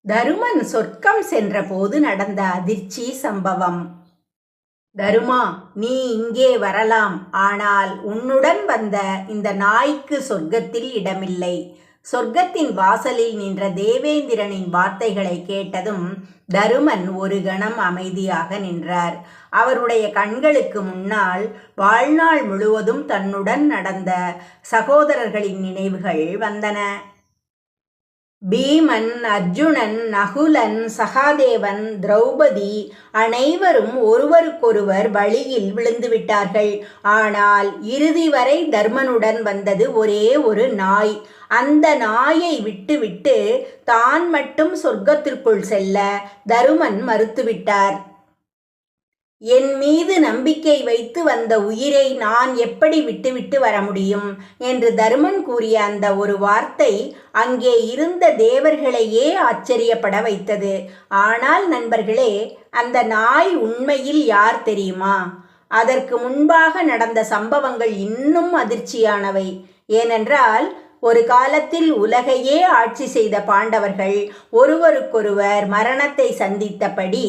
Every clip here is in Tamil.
தருமன் சொர்க்கம் சென்றபோது நடந்த அதிர்ச்சி சம்பவம். தருமா, நீ இங்கே வரலாம். ஆனால் உன்னுடன் வந்த இந்த நாய்க்கு சொர்க்கத்தில் இடமில்லை. சொர்க்கத்தின் வாசலில் நின்ற தேவேந்திரனின் வார்த்தைகளை கேட்டதும் தருமன் ஒரு கணம் அமைதியாக நின்றார். அவருடைய கண்களுக்கு முன்னால் வாழ்நாள் முழுவதும் தன்னுடன் நடந்த சகோதரர்களின் நினைவுகள் வந்தன. பீமன், அர்ஜுனன், நகுலன், சகாதேவன், திரௌபதி அனைவரும் ஒருவருக்கொருவர் வழியில் விழுந்துவிட்டார்கள். ஆனால் இறுதி வரை தர்மனுடன் வந்தது ஒரே ஒரு நாய். அந்த நாயை விட்டுவிட்டு தான் மட்டும் சொர்க்கத்திற்குள் செல்ல தருமன் மறுத்துவிட்டார். என் மீது நம்பிக்கை வைத்து வந்த உயிரை நான் எப்படி விட்டுவிட்டு வர முடியும் என்று தருமன் கூறிய அந்த ஒரு வார்த்தை அங்கே இருந்த தேவர்களையே ஆச்சரியப்பட வைத்தது. ஆனால் நண்பர்களே, அந்த நாய் உண்மையில் யார் தெரியுமா? அதற்கு முன்பாக நடந்த சம்பவங்கள் இன்னும் அதிர்ச்சியானவை. ஏனென்றால் ஒரு காலத்தில் உலகையே ஆட்சி செய்த பாண்டவர்கள் ஒருவருக்கொருவர் மரணத்தை சந்தித்தபடி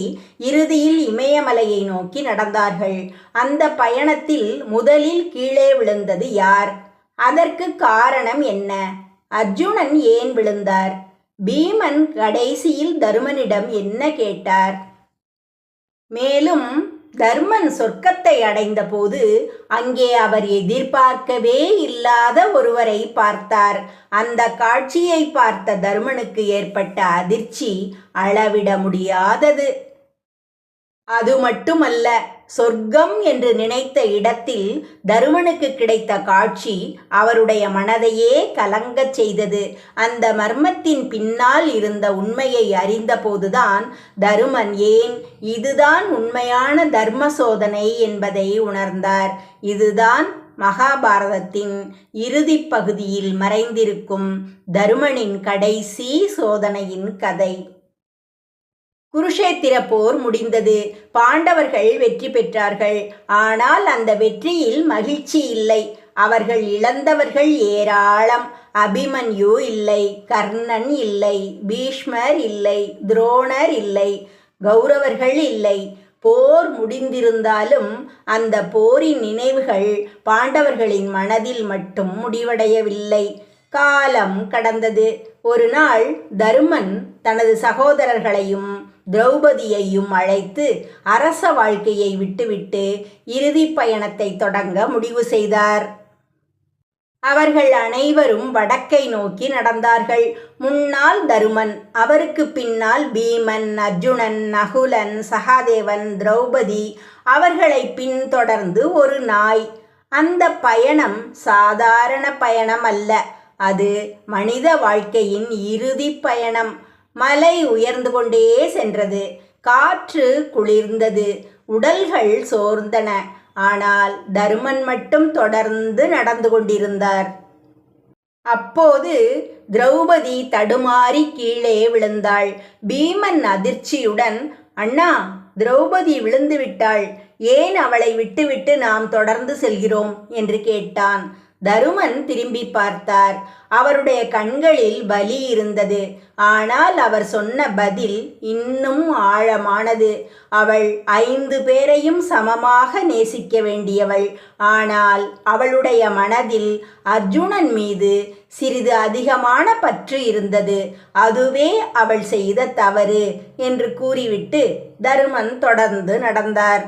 இறுதியில் இமயமலையை நோக்கி நடந்தார்கள். அந்த பயணத்தில் முதலில் கீழே விழுந்தது யார்? அதற்கு காரணம் என்ன? அர்ஜுனன் ஏன் விழுந்தார்? பீமன் கடைசியில் தருமனிடம் என்ன கேட்டார்? மேலும் தர்மன் சொர்க்கத்தை அடைந்த போது அங்கே அவர் எதிர்பார்க்கவே இல்லாத ஒருவரை பார்த்தார். அந்த காட்சியை பார்த்த தர்மனுக்கு ஏற்பட்ட அதிர்ச்சி அளவிட முடியாதது. அது மட்டுமல்ல, சொர்க்கம் என்று நினைத்த இடத்தில் தருமனுக்கு கிடைத்த காட்சி அவருடைய மனதையே கலங்கச் செய்தது. அந்த மர்மத்தின் பின்னால் இருந்த உண்மையை அறிந்தபோதுதான் தருமன் ஏன் இதுதான் உண்மையான தர்ம சோதனை என்பதை உணர்ந்தார். இதுதான் மகாபாரதத்தின் இறுதிப் பகுதியில் மறைந்திருக்கும் தருமனின் கடைசி சோதனையின் கதை. குருஷேத்திர போர் முடிந்தது. பாண்டவர்கள் வெற்றி பெற்றார்கள். ஆனால் அந்த வெற்றியில் மகிழ்ச்சி இல்லை. அவர்கள் இழந்தவர்கள் ஏராளம். அபிமன்யு இல்லை, கர்ணன் இல்லை, பீஷ்மர் இல்லை, துரோணர் இல்லை, கௌரவர்கள் இல்லை. போர் முடிந்திருந்தாலும் அந்த போரின் நினைவுகள் பாண்டவர்களின் மனதில் மட்டும் முடிவடையவில்லை. காலம் கடந்தது. ஒரு நாள் தருமன் தனது சகோதரர்களையும் திரௌபதியையும் அழைத்து அரச வாழ்க்கையை விட்டுவிட்டு இறுதி பயணத்தை தொடங்க முடிவு செய்தார். அவர்கள் அனைவரும் வடக்கை நோக்கி நடந்தார்கள். முன்னால் தருமன், அவருக்கு பின்னால் பீமன், அர்ஜுனன், நகுலன், சகாதேவன், திரௌபதி, அவர்களை பின்தொடர்ந்து ஒரு நாய். அந்த பயணம் சாதாரண பயணம் அல்ல. அது மனித வாழ்க்கையின் இறுதி பயணம். மலை உயர்ந்து கொண்டே சென்றது. காற்று குளிர்ந்தது. உடல்கள் சோர்ந்தன. ஆனால் தருமன் மட்டும் தொடர்ந்து நடந்து கொண்டிருந்தார். அப்போது திரௌபதி தடுமாறி கீழே விழுந்தாள். பீமன் அதிர்ச்சியுடன், அண்ணா, திரௌபதி விழுந்து விட்டாள். ஏன் அவளை விட்டுவிட்டு நாம் தொடர்ந்து செல்கிறோம் என்று கேட்டான். தருமன் திரும்பி பார்த்தார். அவருடைய கண்களில் வலி இருந்தது. ஆனால் அவர் சொன்ன பதில் இன்னும் ஆழமானது. அவள் 5 பேரையும் சமமாக நேசிக்க வேண்டியவள். ஆனால் அவளுடைய மனதில் அர்ஜுனன் மீது சிறிது அதிகமான பற்று இருந்தது. அதுவே அவள் செய்த தவறு என்று கூறிவிட்டு தருமன் தொடர்ந்து நடந்தார்.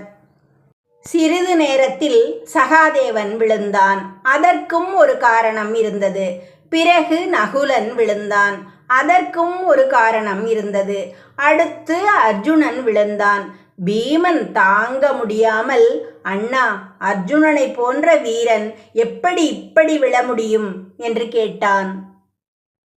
சிறிது நேரத்தில் சகாதேவன் விழுந்தான். அதற்கும் ஒரு காரணம் இருந்தது. பிறகு நகுலன் விழுந்தான். அதற்கும் ஒரு காரணம் இருந்தது. அடுத்து அர்ஜுனன் விழுந்தான். பீமன் தாங்க முடியாமல், அண்ணா, அர்ஜுனனை போன்ற வீரன் எப்படி இப்படி விழ முடியும் என்று கேட்டான்.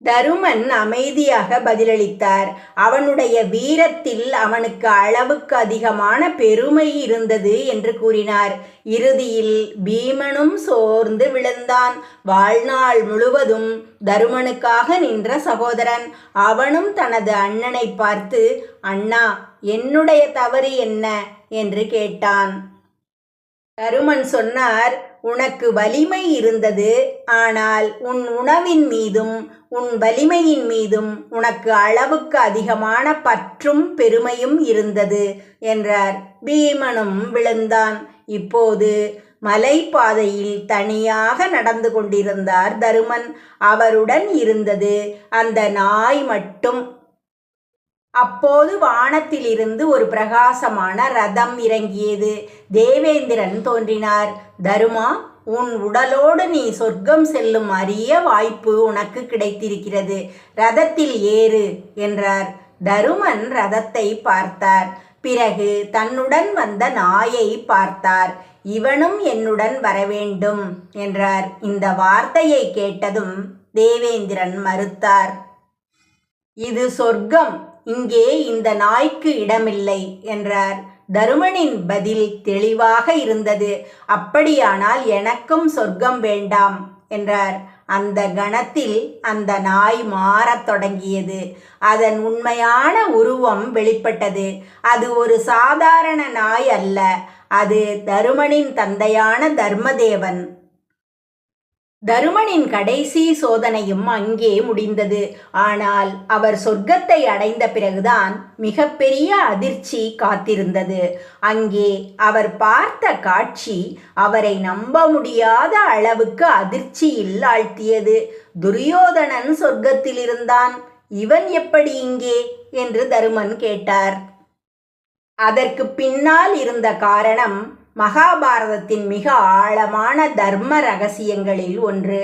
தருமன் அமைதியாக பதிலளித்தார். அவனுடைய வீரத்தில் அவனுக்கு அளவுக்கு அதிகமான பெருமை இருந்தது என்று கூறினார். இறுதியில் பீமனும் சோர்ந்து விழுந்தான். வாழ்நாள் முழுவதும் தருமனுக்காக நின்ற சகோதரன். அவனும் தனது அண்ணனை பார்த்து, அண்ணா, என்னுடைய தவறு என்ன என்று கேட்டான். தருமன் சொன்னார், உனக்கு வலிமை இருந்தது. ஆனால் உன் உணவின் மீதும் உன் வலிமையின் மீதும் உனக்கு அளவுக்கு அதிகமான பற்றும் பெருமையும் இருந்தது என்றார். பீமனும் விழுந்தான். இப்போது மலைப்பாதையில் தனியாக நடந்து கொண்டிருந்தார் தருமன். அவருடன் இருந்தது அந்த நாய் மட்டும். அப்போது வானத்திலிருந்து ஒரு பிரகாசமான ரதம் இறங்கியது. தேவேந்திரன் தோன்றினார். தருமா, உன் உடலோடு நீ சொர்க்கம் செல்லும் அரிய வாய்ப்பு உனக்கு கிடைத்திருக்கிறது. ரதத்தில் ஏறு என்றார். தருமன் ரதத்தை பார்த்தார். பிறகு தன்னுடன் வந்த நாயை பார்த்தார். இவனும் என்னுடன் வரவேண்டும் என்றார். இந்த வார்த்தையை கேட்டதும் தேவேந்திரன் மறுத்தார். இது சொர்க்கம், இங்கே இந்த நாய்க்கு இடமில்லை என்றார். தருமனின் பதில் தெளிவாக இருந்தது. அப்படியானால் எனக்கும் சொர்க்கம் வேண்டாம் என்றார். அந்த கணத்தில் அந்த நாய் மாறத் தொடங்கியது. அதன் உண்மையான உருவம் வெளிப்பட்டது. அது ஒரு சாதாரண நாய் அல்ல. அது தருமனின் தந்தையான தர்மதேவன். தருமனின் கடைசி சோதனையும் அங்கே முடிந்தது. ஆனால் அவர் சொர்க்கத்தை அடைந்த பிறகுதான் மிகப்பெரிய அதிர்ச்சி காத்திருந்தது. அங்கே அவர் பார்த்த காட்சி அவரை நம்ப முடியாத அளவுக்கு அதிர்ச்சியில் ஆழ்த்தியது. துரியோதனன் சொர்க்கத்தில் இருந்தான், இவன் எப்படி இங்கே என்று தருமன் கேட்டார். அதற்கு பின்னால் இருந்த காரணம் மகாபாரதத்தின் மிக ஆழமான தர்ம ரகசியங்களில் ஒன்று.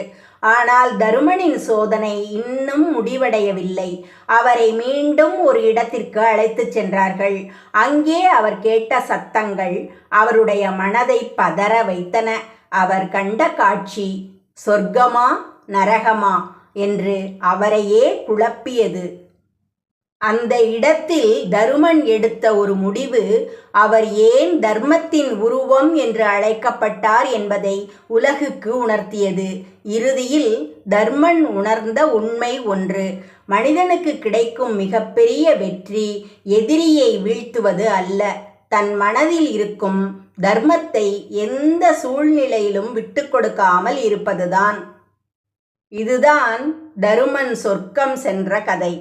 ஆனால் தருமனின் சோதனை இன்னும் முடிவடையவில்லை. அவரை மீண்டும் ஒரு இடத்திற்கு அழைத்துச் சென்றார்கள். அங்கே அவர் கேட்ட சத்தங்கள் அவருடைய மனதை பதற வைத்தன. அவர் கண்ட காட்சி சொர்க்கமா நரகமா என்று அவரையே குழப்பியது. அந்த இடத்தில் தருமன் எடுத்த ஒரு முடிவு அவர் ஏன் தர்மத்தின் உருவம் என்று அழைக்கப்பட்டார் என்பதை உலகுக்கு உணர்த்தியது. இறுதியில் தர்மன் உணர்ந்த உண்மை ஒன்று: மனிதனுக்கு கிடைக்கும் மிகப்பெரிய வெற்றி எதிரியை வீழ்த்துவது அல்ல, தன் மனதில் இருக்கும் தர்மத்தை எந்த சூழ்நிலையிலும் விட்டு கொடுக்காமல் இருப்பதுதான். இதுதான் தருமன் சொர்க்கம் சென்ற கதை.